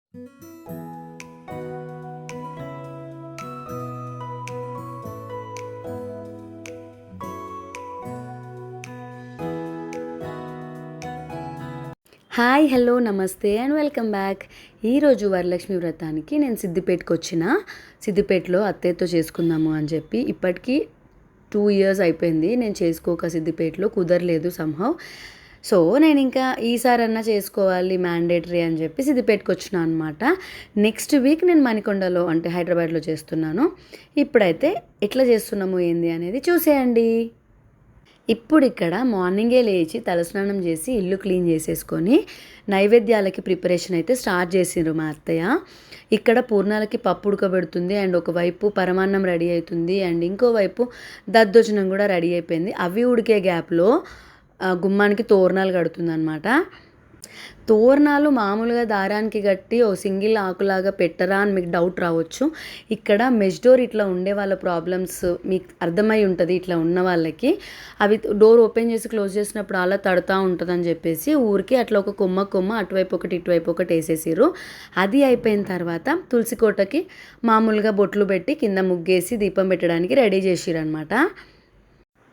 Hi hello నమస్తే and welcome back. ఈరోజు వరలక్ష్మి వ్రతానికి నేను సిద్దిపేటలో అత్తయ్యతో చేసుకుందాము అని చెప్పి ఇప్పటికీ 2 years అయిపోయింది నేను చేసుకోక. సిద్దిపేటలో కుదరలేదు సంహౌ. సో నేను ఇంకా ఈసారన్నా చేసుకోవాలి మ్యాండేటరీ అని చెప్పి సిద్దిపేటకు వచ్చిన అనమాట. నెక్స్ట్ వీక్ నేను మణికొండలో అంటే హైదరాబాద్లో చేస్తున్నాను. ఇప్పుడైతే ఎట్లా చేస్తున్నాము ఏంది అనేది చూసేయండి. ఇప్పుడు ఇక్కడ మార్నింగే లేచి తలస్నానం చేసి ఇల్లు క్లీన్ చేసేసుకొని నైవేద్యాలకి ప్రిపరేషన్ అయితే స్టార్ట్ చేసిండ్రు మా అత్తయ్య. ఇక్కడ పూర్ణాలకి పప్పు ఉడకబెడుతుంది అండ్ ఒకవైపు పరమాన్నం రెడీ అవుతుంది అండ్ ఇంకోవైపు దద్దోజనం కూడా రెడీ అయిపోయింది. అవి ఉడికే గ్యాప్లో గుమ్మానికి తోరణాలు కడుతుంది అనమాట. తోరణాలు మామూలుగా దారానికి కట్టి ఓ సింగిల్ ఆకులాగా పెట్టరా అని మీకు డౌట్ రావచ్చు. ఇక్కడ మెష్ డోర్ ఇట్లా ఉండే వాళ్ళ ప్రాబ్లమ్స్ మీకు అర్థమై ఉంటుంది. ఇట్లా ఉన్న వాళ్ళకి అవి డోర్ ఓపెన్ చేసి క్లోజ్ చేసినప్పుడు అలా తడుతూ ఉంటుందని చెప్పేసి ఊరికి అట్లా ఒక కొమ్మ అటువైపు ఒకటి ఇటువైపు ఒకటి వేసేసారు. అది అయిపోయిన తర్వాత తులసి కోటకి మామూలుగా బొట్లు పెట్టి కింద ముగ్గేసి దీపం పెట్టడానికి రెడీ చేసిరు అనమాట.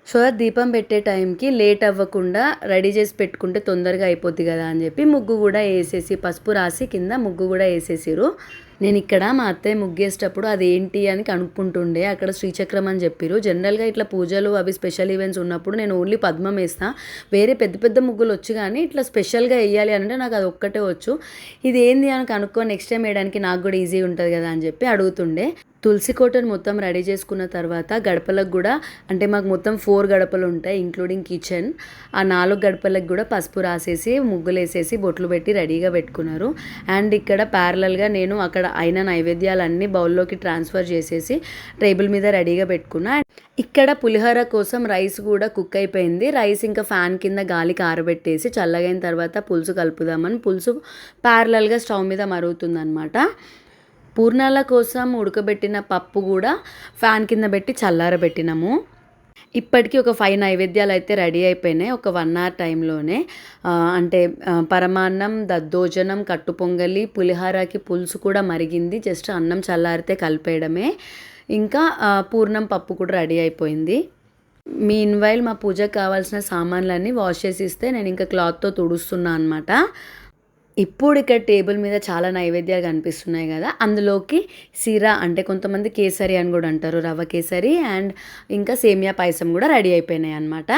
సో దీపం పెట్టే టైంకి లేట్ అవ్వకుండా రెడీ చేసి పెట్టుకుంటే తొందరగా అయిపోద్ది కదా అని చెప్పి ముగ్గు కూడా వేసేసి పసుపు రాసి కింద ముగ్గు కూడా వేసేసారు. నేను ఇక్కడ మా అత్తయ్య ముగ్గేసేటప్పుడు అదేంటి అని కనుక్కుంటుండే. అక్కడ శ్రీచక్రం అని చెప్పారు. జనరల్గా ఇట్లా పూజలు అవి స్పెషల్ ఈవెంట్స్ ఉన్నప్పుడు నేను ఓన్లీ పద్మం వేస్తా. వేరే పెద్ద పెద్ద ముగ్గులు వచ్చు కానీ ఇట్లా స్పెషల్గా వేయాలి అంటే నాకు అది ఒక్కటే వచ్చు. ఇది ఏంది అని కనుక్కొని నెక్స్ట్ టైం వేయడానికి నాకు కూడా ఈజీ ఉంటుంది కదా అని చెప్పి అడుగుతుండే. తులసి కోటను మొత్తం రెడీ చేసుకున్న తర్వాత గడపలకు కూడా అంటే మాకు మొత్తం 4 గడపలు ఉంటాయి ఇంక్లూడింగ్ కిచెన్. ఆ 4 గడపలకు కూడా పసుపు రాసేసి ముగ్గులు వేసేసి బొట్లు పెట్టి రెడీగా పెట్టుకున్నారు. అండ్ ఇక్కడ ప్యారలల్గా నేను అక్కడ అయిన నైవేద్యాలన్నీ బౌల్లోకి ట్రాన్స్ఫర్ చేసేసి టేబుల్ మీద రెడీగా పెట్టుకున్నా. ఇక్కడ పులిహోర కోసం రైస్ కూడా కుక్ అయిపోయింది. రైస్ ఇంకా ఫ్యాన్ కింద గాలికి ఆరబెట్టేసి చల్లగైన తర్వాత పులుసు కలుపుదామని పులుసు ప్యారలల్గా స్టవ్ మీద మరుగుతుందన్నమాట. పూర్ణాల కోసం ఉడకబెట్టిన పప్పు కూడా ఫ్యాన్ కింద పెట్టి చల్లారబెట్టినాము. ఇప్పటికీ ఒక 5 నైవేద్యాలు అయితే రెడీ అయిపోయినాయి ఒక 1 hour టైంలోనే. అంటే పరమాన్నం, దద్దోజనం, కట్టు పొంగలి, పులిహారకి పులుసు కూడా మరిగింది. జస్ట్ అన్నం చల్లారితే కలిపేయడమే. ఇంకా పూర్ణం పప్పు కూడా రెడీ అయిపోయింది. మీన్వైల్ మా పూజకు కావాల్సిన సామాన్లన్నీ వాష్ చేసి ఇస్తే నేను ఇంకా క్లాత్తో తుడుస్తున్నా అనమాట. ఇప్పుడు ఇక్కడ టేబుల్ మీద చాలా నైవేద్యాలు కనిపిస్తున్నాయి కదా, అందులోకి సిరా అంటే కొంతమంది కేసరి అని కూడా అంటారు, రవ్వ కేసరి అండ్ ఇంకా సేమియా పాయసం కూడా రెడీ అయిపోయినాయి అనమాట.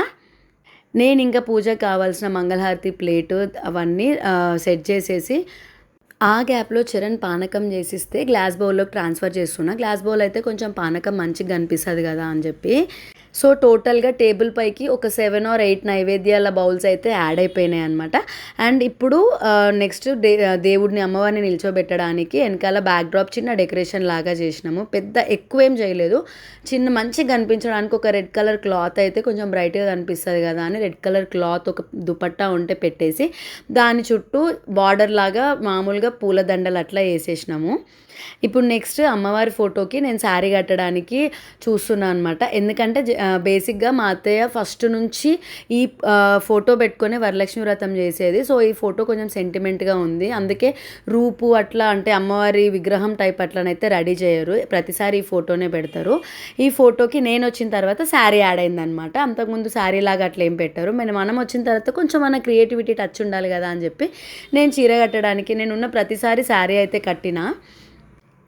నేను ఇంకా పూజకు కావాల్సిన మంగళహారతి ప్లేటు అవన్నీ సెట్ చేసేసి ఆ గ్యాప్లో చరణ్ పానకం చేసిస్తే గ్లాస్ బౌల్లోకి ట్రాన్స్ఫర్ చేస్తున్నా. గ్లాస్ బౌల్ అయితే కొంచెం పానకం మంచిగా కనిపిస్తుంది కదా అని చెప్పి. సో టోటల్గా టేబుల్ పైకి ఒక 7 or 8 నైవేద్యాల బౌల్స్ అయితే యాడ్ అయిపోయినాయి అనమాట. అండ్ ఇప్పుడు నెక్స్ట్ దేవుడిని అమ్మవారిని నిల్చోబెట్టడానికి వెనకాల బ్యాక్ డ్రాప్ చిన్న డెకరేషన్ లాగా చేసినాము. పెద్ద ఎక్కువేం చేయలేదు, చిన్న మంచిగా కనిపించడానికి ఒక రెడ్ కలర్ క్లాత్ అయితే కొంచెం బ్రైట్గా కనిపిస్తుంది కదా అని రెడ్ కలర్ క్లాత్ ఒక దుపట్టా ఉంటే పెట్టేసి దాని చుట్టూ బార్డర్ లాగా మామూలుగా పూలదండలు అట్లా వేసేసినాము. ఇప్పుడు నెక్స్ట్ అమ్మవారి ఫోటోకి నేను శారీ కట్టడానికి చూస్తున్నాను అనమాట. ఎందుకంటే బేసిక్గా మా అత్తయ్య ఫస్ట్ నుంచి ఈ ఫోటో పెట్టుకొని వరలక్ష్మి వ్రతం చేసేది. సో ఈ ఫోటో కొంచెం సెంటిమెంట్గా ఉంది, అందుకే రూపు అట్లా అంటే అమ్మవారి విగ్రహం టైప్ అట్లనైతే రెడీ చేయరు, ప్రతిసారి ఈ ఫోటోనే పెడతారు. ఈ ఫోటోకి నేను వచ్చిన తర్వాత శారీ యాడ్ అయిందనమాట. అంతకుముందు శారీ లాగా అట్లా ఏం పెట్టారు. మనం వచ్చిన తర్వాత కొంచెం మన క్రియేటివిటీ టచ్ ఉండాలి కదా అని చెప్పి నేను చీర కట్టడానికి నేనున్న ప్రతిసారి శారీ అయితే కట్టినా.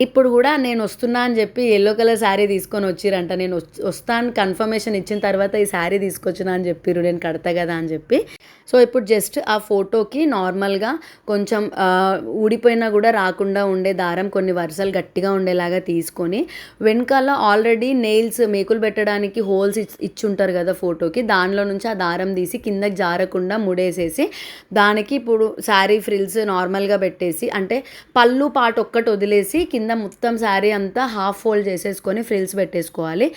ఇప్పుడు కూడా నేను వస్తున్నా అని చెప్పి ఎల్లో కలర్ శారీ తీసుకొని వచ్చిరంట. నేను వస్తాను కన్ఫర్మేషన్ ఇచ్చిన తర్వాత ఈ శారీ తీసుకొచ్చినా అని చెప్పిర్రు, నేను కడతా కదా అని చెప్పి. సో ఇప్పుడు జస్ట్ ఆ ఫోటోకి నార్మల్గా కొంచెం ఊడిపోయినా కూడా రాకుండా ఉండే దారం కొన్ని వరుసలు గట్టిగా ఉండేలాగా తీసుకొని వెనకాల ఆల్రెడీ నెయిల్స్ మేకులు పెట్టడానికి హోల్స్ ఇచ్చుంటారు కదా ఫోటోకి, దానిలో నుంచి ఆ దారం తీసి కిందకి జారకుండా ముడేసేసి దానికి ఇప్పుడు శారీ ఫ్రిల్స్ నార్మల్గా పెట్టేసి అంటే పళ్ళు పాటు ఒక్కటి వదిలేసి కింద మొత్తం శారీ అంతా హాఫ్ ఫోల్డ్ చేసేసుకొని ఫ్రిల్స్ పెట్టేసుకోవాలి.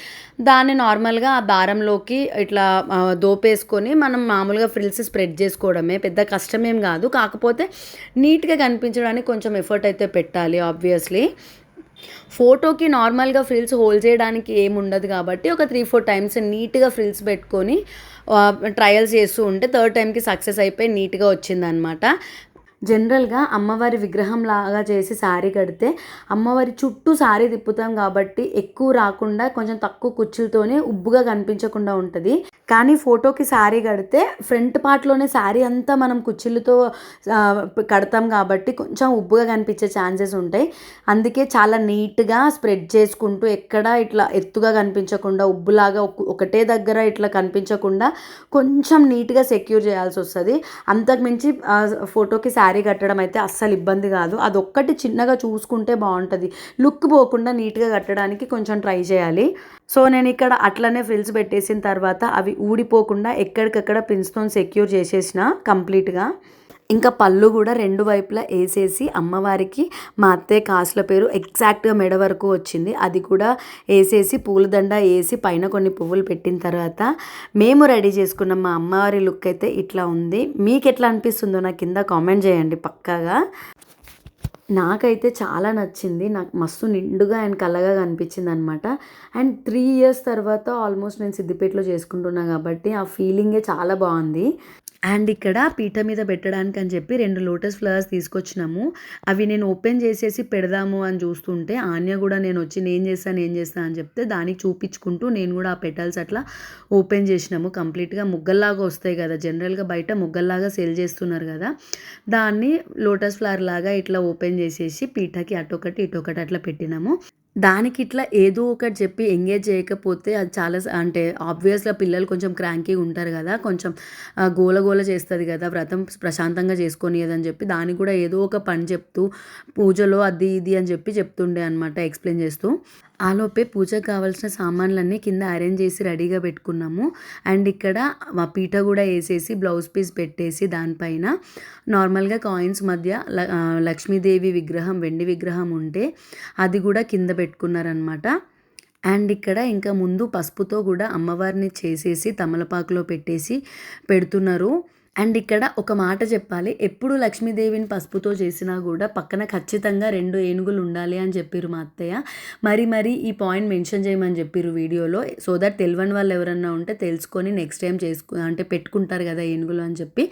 దాన్ని నార్మల్గా ఆ దారంలోకి ఇట్లా దోపేసుకొని మనం మామూలుగా ఫ్రిల్స్ స్ప్రెడ్ చేసుకోవడమే, పెద్ద కష్టమేం కాదు. కాకపోతే నీట్గా కనిపించడానికి కొంచెం ఎఫర్ట్ అయితే పెట్టాలి ఆబ్వియస్లీ. ఫోటోకి నార్మల్గా ఫ్రిల్స్ హోల్డ్ చేయడానికి ఏముండదు కాబట్టి ఒక 3-4 టైమ్స్ నీట్గా ఫ్రిల్స్ పెట్టుకొని ట్రయల్స్ చేస్తూ ఉంటే 3rd టైంకి సక్సెస్ అయిపోయి నీట్గా వచ్చిందనమాట. జనరల్గా అమ్మవారి విగ్రహం లాగా చేసి శారీ కడితే అమ్మవారి చుట్టూ శారీ తిప్పుతాం కాబట్టి ఎక్కువ రాకుండా కొంచెం తక్కువ కుచ్చులతోనే ఉబ్బుగా కనిపించకుండా ఉంటుంది. కానీ ఫోటోకి శారీ కడితే ఫ్రంట్ పార్ట్లోనే శారీ అంతా మనం కుచ్చిళ్ళతో కడతాం కాబట్టి కొంచెం ఉబ్బుగా కనిపించే ఛాన్సెస్ ఉంటాయి. అందుకే చాలా నీట్గా స్ప్రెడ్ చేసుకుంటూ ఎక్కడ ఇట్లా ఎత్తుగా కనిపించకుండా ఉబ్బులాగా ఒకటే దగ్గర ఇట్లా కనిపించకుండా కొంచెం నీట్గా సెక్యూర్ చేయాల్సి వస్తుంది. అంతకుమించి ఫోటోకి శారీ కట్టడం అయితే అస్సలు ఇబ్బంది కాదు. అదొక్కటి చిన్నగా చూసుకుంటే బాగుంటుంది. లుక్ పోకుండా నీట్గా కట్టడానికి కొంచెం ట్రై చేయాలి. సో నేను ఇక్కడ అట్లనే ఫ్రిల్స్ పెట్టేసిన తర్వాత అవి ఊడిపోకుండా ఎక్కడికక్కడ పిన్స్తో సెక్యూర్ చేసేసిన కంప్లీట్గా. ఇంకా పళ్ళు కూడా 2 వైపులా వేసేసి అమ్మవారికి మా అత్తయ్య కాసుల పేరు ఎగ్జాక్ట్గా మెడ వరకు వచ్చింది. అది కూడా వేసేసి పూలదండ వేసి పైన కొన్ని పువ్వులు పెట్టిన తర్వాత మేము రెడీ చేసుకున్న మా అమ్మవారి లుక్ అయితే ఇట్లా ఉంది. మీకు ఎట్లా అనిపిస్తుందో నాకు కింద కామెంట్ చేయండి పక్కాగా. నాకైతే చాలా నచ్చింది. నాకు మస్తు నిండుగా అండ్ కలగా కనిపించింది అనమాట. అండ్ 3 ఇయర్స్ తర్వాత ఆల్మోస్ట్ నేను సిద్దిపేటలో చేసుకుంటున్నా కాబట్టి ఆ ఫీలింగే చాలా బాగుంది. అండ్ ఇక్కడ పీట మీద పెట్టడానికి అని చెప్పి 2 లోటస్ ఫ్లవర్స్ తీసుకొచ్చినాము. అవి నేను ఓపెన్ చేసేసి పెడదాము అని చూస్తుంటే ఆన్య కూడా నేను చేస్తా అని చెప్తే దానికి చూపించుకుంటూ నేను కూడా ఆ పెటల్స్ అట్లా ఓపెన్ చేసినాము. కంప్లీట్గా ముగ్గల్లాగా వస్తాయి కదా, జనరల్గా బయట ముగ్గల్లాగా సేల్ చేస్తున్నారు కదా, దాన్ని లోటస్ ఫ్లవర్ లాగా ఇట్లా ఓపెన్ చేసేసి పీటకి అటొకటి ఇటొకటి అట్లా పెట్టినాము. దానికి ఇట్లా ఏదో ఒకటి చెప్పి ఎంగేజ్ చేయకపోతే అది చాలా అంటే ఆబ్వియస్గా పిల్లలు కొంచెం క్రాంకీగా ఉంటారు కదా, కొంచెం గోల గోల చేస్తుంది కదా, వ్రతం ప్రశాంతంగా చేసుకొనియదని చెప్పి దానికి కూడా ఏదో ఒక పని చెప్తూ పూజలో అది ఇది అని చెప్పి చెప్తుండే అనమాట, ఎక్స్ప్లెయిన్ చేస్తూ. ఆలోపే పూజకు కావాల్సిన సామాన్లన్నీ కింద అరేంజ్ చేసి రెడీగా పెట్టుకున్నాము. అండ్ ఇక్కడ మా పీట కూడా వేసేసి బ్లౌజ్ పీస్ పెట్టేసి దానిపైన నార్మల్గా కాయిన్స్ మధ్య లక్ష్మీదేవి విగ్రహం, వెండి విగ్రహం ఉంటే అది కూడా కింద పెట్టుకున్నారనమాట. అండ్ ఇక్కడ ఇంకా ముందు పసుపుతో కూడా అమ్మవారిని చేసేసి తమలపాకులో పెట్టేసి పెడుతున్నారు. అండ్ ఇక్కడ ఒక మాట చెప్పాలి, ఎప్పుడు లక్ష్మీదేవిని పసుపుతో చేసినా కూడా పక్కన ఖచ్చితంగా 2 ఏనుగులు ఉండాలి అని చెప్పారు మా అత్తయ్య. మరి ఈ పాయింట్ మెన్షన్ చేయమని చెప్పారు వీడియోలో. సో దట్ తెలియని వాళ్ళు ఎవరన్నా ఉంటే తెలుసుకొని నెక్స్ట్ టైం అంటే పెట్టుకుంటారు కదా ఏనుగులు అని చెప్పి.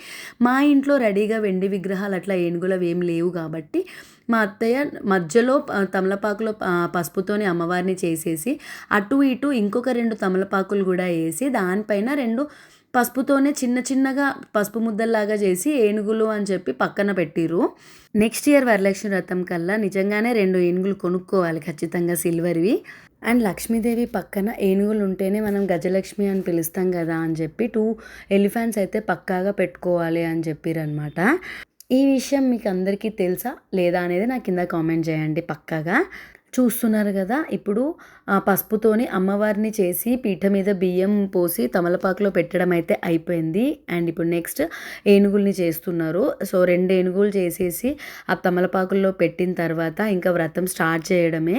మా ఇంట్లో రెడీగా వెండి విగ్రహాలు అట్లా ఏనుగులు ఏం లేవు కాబట్టి మా అత్తయ్య మధ్యలో తమలపాకులో పసుపుతోని అమ్మవారిని చేసేసి అటు ఇటు ఇంకొక 2 తమలపాకులు కూడా వేసి దానిపైన 2 పసుపుతోనే చిన్నగా పసుపు ముద్దల్లాగా చేసి ఏనుగులు అని చెప్పి పక్కన పెట్టిరు. నెక్స్ట్ ఇయర్ వరలక్ష్మి వ్రతం కల్లా నిజంగానే 2 ఏనుగులు కొనుక్కోవాలి ఖచ్చితంగా, సిల్వర్వి. అండ్ లక్ష్మీదేవి పక్కన ఏనుగులు ఉంటేనే మనం గజలక్ష్మి అని పిలుస్తాం కదా అని చెప్పి 2 ఎలిఫెంట్స్ అయితే పక్కాగా పెట్టుకోవాలి అని చెప్పిరనమాట. ఈ విషయం మీకు అందరికీ తెలుసా లేదా అనేది నాకు కింద కామెంట్ చేయండి పక్కాగా. చూస్తున్నారు కదా, ఇప్పుడు పసుపుతోని అమ్మవారిని చేసి పీట మీద బియ్యం పోసి తమలపాకులో పెట్టడం అయితే అయిపోయింది. అండ్ ఇప్పుడు నెక్స్ట్ ఏనుగుల్ని చేస్తున్నారు. సో 2 ఏనుగులు చేసేసి ఆ తమలపాకుల్లో పెట్టిన తర్వాత ఇంకా వ్రతం స్టార్ట్ చేయడమే.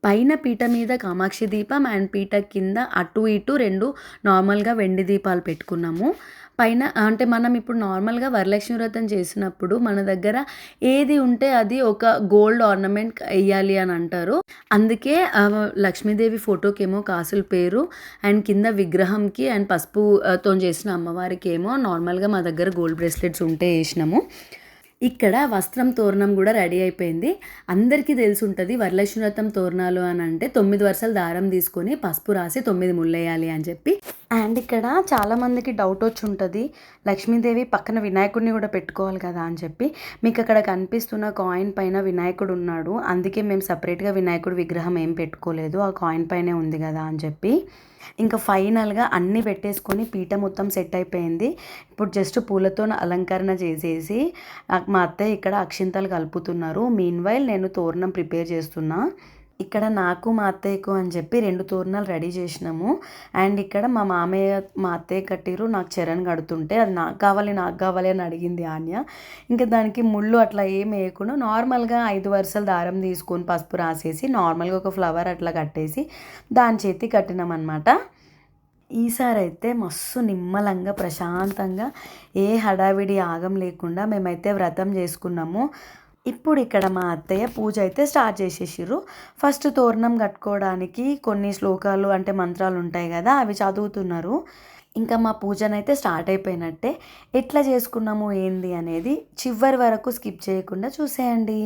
పైన పీట మీద కామాక్షి దీపం అండ్ పీట కింద అటు ఇటు 2 నార్మల్గా వెండి దీపాలు పెట్టుకున్నాము. పైన అంటే మనం ఇప్పుడు నార్మల్గా వరలక్ష్మి వ్రతం చేసినప్పుడు మన దగ్గర ఏది ఉంటే అది ఒక గోల్డ్ ఆర్నమెంట్ వేయాలి అని అంటారు. అందుకే లక్ష్మీదేవి ఫోటోకేమో కాసుల పేరు అండ్ కింద విగ్రహంకి అండ్ పసుపుతో చేసిన అమ్మవారికి ఏమో నార్మల్గా మా దగ్గర గోల్డ్ బ్రేస్లెట్స్ ఉంటే వేసినాము. ఇక్కడ వస్త్రం తోరణం కూడా రెడీ అయిపోయింది. అందరికీ తెలిసి ఉంటుంది వరలక్ష్మి వ్రతం తోరణాలు అని అంటే 9 వరుసల దారం తీసుకొని పసుపు రాసి 9 ముళ్ళేయాలి అని చెప్పి. అండ్ ఇక్కడ చాలామందికి డౌట్ వచ్చి ఉంటుంది, లక్ష్మీదేవి పక్కన వినాయకుడిని కూడా పెట్టుకోవాలి కదా అని చెప్పి. మీకు అక్కడ కనిపిస్తున్న కాయిన్ పైన వినాయకుడు ఉన్నాడు, అందుకే మేము సపరేట్గా వినాయకుడు విగ్రహం ఏం పెట్టుకోలేదు, ఆ కాయిన్ పైనే ఉంది కదా అని చెప్పి. ఇంకా ఫైనల్గా అన్నీ పెట్టేసుకొని పీట మొత్తం సెట్ అయిపోయింది. ఇప్పుడు జస్ట్ పూలతో అలంకరణ చేసేసి మా అత్తయ్య ఇక్కడ అక్షింతలు కలుపుతున్నారు. మీన్వైల్ నేను తోరణం ప్రిపేర్ చేస్తున్నా. ఇక్కడ నాకు మా అత్తయ్యకు అని చెప్పి 2 తోరణాలు రెడీ చేసినాము. అండ్ ఇక్కడ మా మామయ్య మా అత్తయ్య కట్టిరు, నాకు చరణ్ కడుతుంటే అది నాకు కావాలి అని అడిగింది ఆన్య. ఇంకా దానికి ముళ్ళు అట్లా ఏం వేయకుండా నార్మల్గా 5 వరుసలు దారం తీసుకొని పసుపు రాసేసి నార్మల్గా ఒక ఫ్లవర్ అట్లా కట్టేసి దాని చేతి కట్టినామన్నమాట. ఈసారి అయితే మస్తు నిమ్మలంగా ప్రశాంతంగా ఏ హడావిడి ఆగం లేకుండా మేమైతే వ్రతం చేసుకున్నాము. ఇప్పుడు ఇక్కడ మా అత్తయ్య పూజ అయితే స్టార్ట్ చేసేసిర్రు. ఫస్ట్ తోరణం కట్టుకోవడానికి కొన్ని శ్లోకాలు అంటే మంత్రాలు ఉంటాయి కదా, అవి చదువుతున్నారు. ఇంకా మా పూజనైతే స్టార్ట్ అయిపోయినట్టే. ఎట్లా చేసుకున్నాము ఏంది అనేది చివరి వరకు స్కిప్ చేయకుండా చూసేయండి.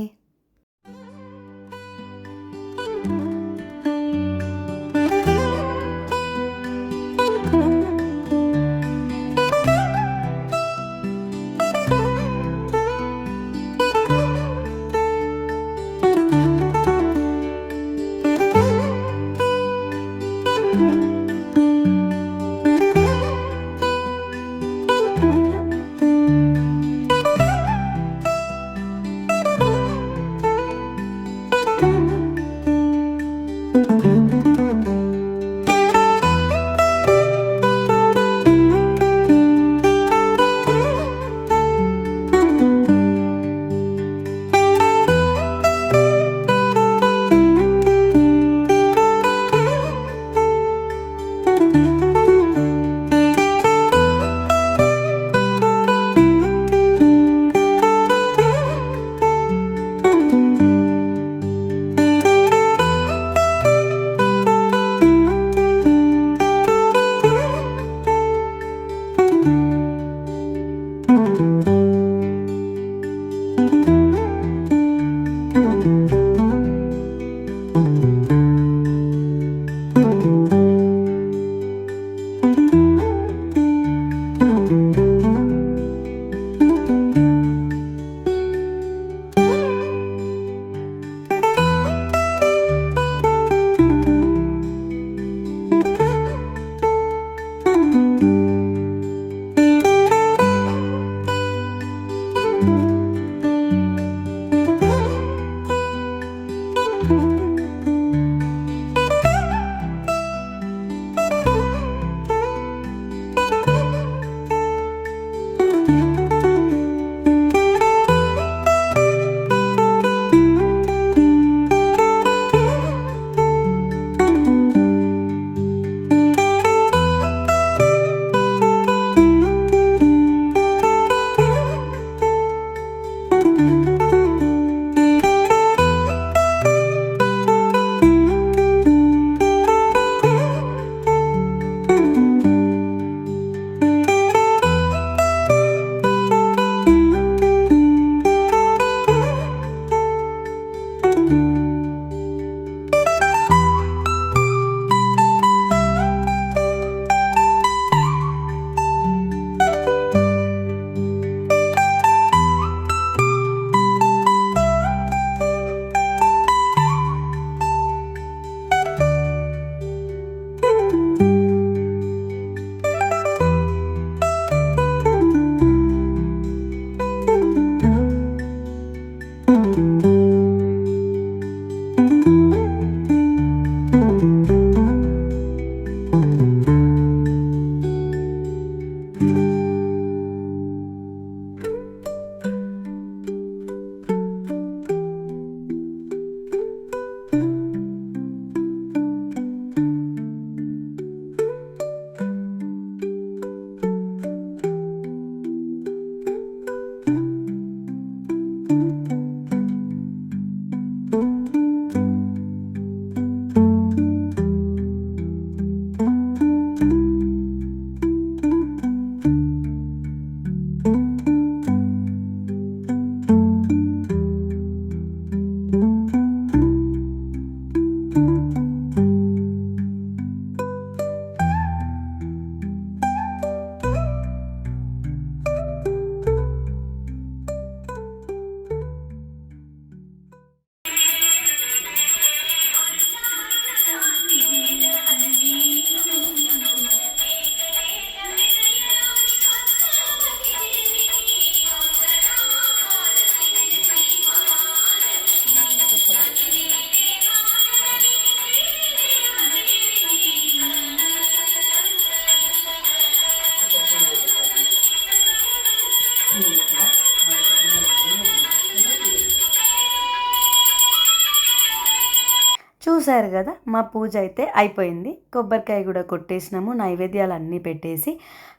చూసారు కదా, మా పూజ అయితే అయిపోయింది. కొబ్బరికాయ కూడా కొట్టేసినాము, నైవేద్యాలు అన్నీ పెట్టేసి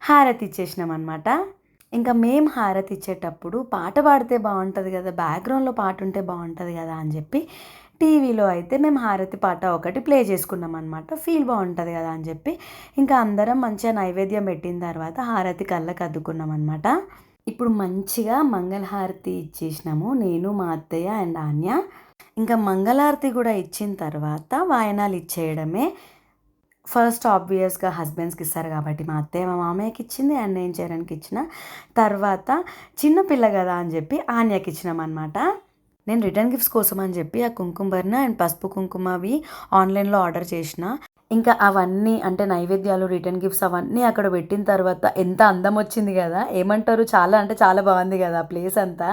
హారతి ఇచ్చేసినాం అనమాట. ఇంకా మేము హారతి ఇచ్చేటప్పుడు పాట పాడితే బాగుంటుంది కదా, బ్యాక్గ్రౌండ్లో పాట ఉంటే బాగుంటుంది కదా అని చెప్పి టీవీలో అయితే మేము హారతి పాట ఒకటి ప్లే చేసుకున్నాం అనమాట. ఫీల్ బాగుంటుంది కదా అని చెప్పి ఇంకా అందరం మంచిగా నైవేద్యం పెట్టిన తర్వాత హారతి కళ్ళకి అద్దుకున్నాం అనమాట. ఇప్పుడు మంచిగా మంగళహారతి ఇచ్చేసినాము నేను, మా అత్తయ్య అండ్ ఆన్య. ఇంకా మంగళహారతి కూడా ఇచ్చిన తర్వాత వాయనాలు ఇచ్చేయడమే. ఫస్ట్ ఆబ్వియస్గా హస్బెండ్స్కి ఇస్తారు కాబట్టి మా అత్తయ్య మా మామయ్యకి ఇచ్చింది అండ్ నేను చరణ్కి ఇచ్చిన. తర్వాత చిన్నపిల్ల కదా అని చెప్పి ఆన్యకి ఇచ్చినాం అనమాట. నేను రిటర్న్ గిఫ్ట్స్ కోసం అని చెప్పి ఆ కుంకుమ బర్ణ అండ్ పసుపు కుంకుమ అవి ఆన్లైన్లో ఆర్డర్ చేసిన. ఇంకా అవన్నీ అంటే నైవేద్యాలు, రిటర్న్ గిఫ్ట్స్ అవన్నీ అక్కడ పెట్టిన తర్వాత ఎంత అందం వచ్చింది కదా, ఏమంటారు, చాలా అంటే చాలా బాగుంది కదా ప్లేస్ అంతా.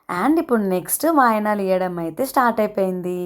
అండ్ ఇప్పుడు నెక్స్ట్ వాయనాలు ఇవ్వడం అయితే స్టార్ట్ అయిపోయింది.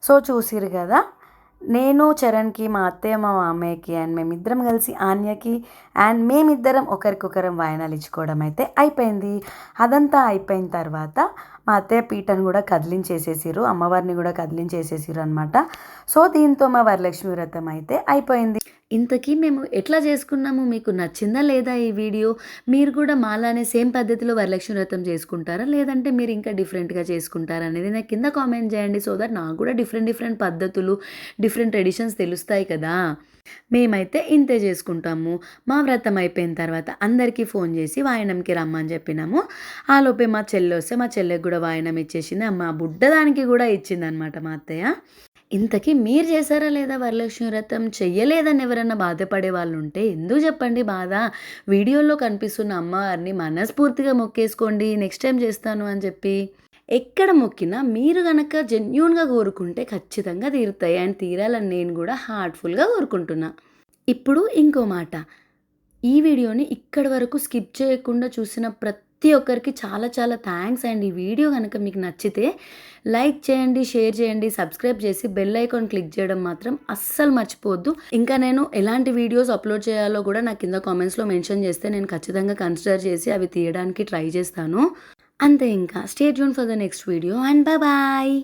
సో చూసిరు కదా, నేను చరణ్కి, మా అత్తయ్య మా మామయ్యకి అండ్ మేమిద్దరం కలిసి ఆన్యకి అండ్ మేమిద్దరం ఒకరికొకరం వాయనాలు ఇచ్చుకోవడం అయితే అయిపోయింది. అదంతా అయిపోయిన తర్వాత మా అత్తయ్య పీటను కూడా కదిలించేసేసిరు, అమ్మవారిని కూడా కదిలించేసేసిరు అనమాట. సో దీంతో మా వరలక్ష్మి వ్రతం అయితే అయిపోయింది. ఇంతకీ మేము ఎట్లా చేసుకున్నాము, మీకు నచ్చిందా లేదా ఈ వీడియో? మీరు కూడా మాలానే సేమ్ పద్ధతిలో వరలక్ష్మి వ్రతం చేసుకుంటారా, లేదంటే మీరు ఇంకా డిఫరెంట్గా చేసుకుంటారా అనేది నాకు కింద కామెంట్ చేయండి. సో దట్ నాకు కూడా డిఫరెంట్ పద్ధతులు, డిఫరెంట్ ట్రెడిషన్స్ తెలుస్తాయి కదా. మేమైతే ఇంతే చేసుకుంటాము. మా వ్రతం అయిపోయిన తర్వాత అందరికీ ఫోన్ చేసి వాయనంకి రమ్మని చెప్పినాము. ఆలోపే మా చెల్లి వస్తే మా చెల్లెకి కూడా వాయనం ఇచ్చేసింది, మా బుడ్డదానికి కూడా ఇచ్చిందనమాట మా అత్తయ్య. ఇంతకీ మీరు చేశారా లేదా వరలక్ష్మి వ్రతం? చెయ్యలేదని ఎవరన్నా బాధపడే వాళ్ళు ఉంటే ఎందుకు చెప్పండి బాధ. వీడియోలో కనిపిస్తున్న అమ్మవారిని మనస్ఫూర్తిగా మొక్కేసుకోండి, నెక్స్ట్ టైం చేస్తాను అని చెప్పి. ఎక్కడ మొక్కినా మీరు కనుక జెన్యూన్గా కోరుకుంటే ఖచ్చితంగా తీరుతాయి, అండ్ తీరాలని నేను కూడా హార్ట్ఫుల్గా కోరుకుంటున్నా. ఇప్పుడు ఇంకో మాట, ఈ వీడియోని ఇక్కడి వరకు స్కిప్ చేయకుండా చూసిన ప్రతి ఒక్కరికి చాలా చాలా థ్యాంక్స్. అండ్ ఈ వీడియో కనుక మీకు నచ్చితే లైక్ చేయండి, షేర్ చేయండి, సబ్స్క్రైబ్ చేసి బెల్ ఐకాన్ క్లిక్ చేయడం మాత్రం అస్సలు మర్చిపోవద్దు. ఇంకా నేను ఎలాంటి వీడియోస్ అప్లోడ్ చేయాలో కూడా నాకు కింద కామెంట్స్లో మెన్షన్ చేస్తే నేను ఖచ్చితంగా కన్సిడర్ చేసి అవి తీయడానికి ట్రై చేస్తాను. అంతే, ఇంకా stay tune for the next video and bye.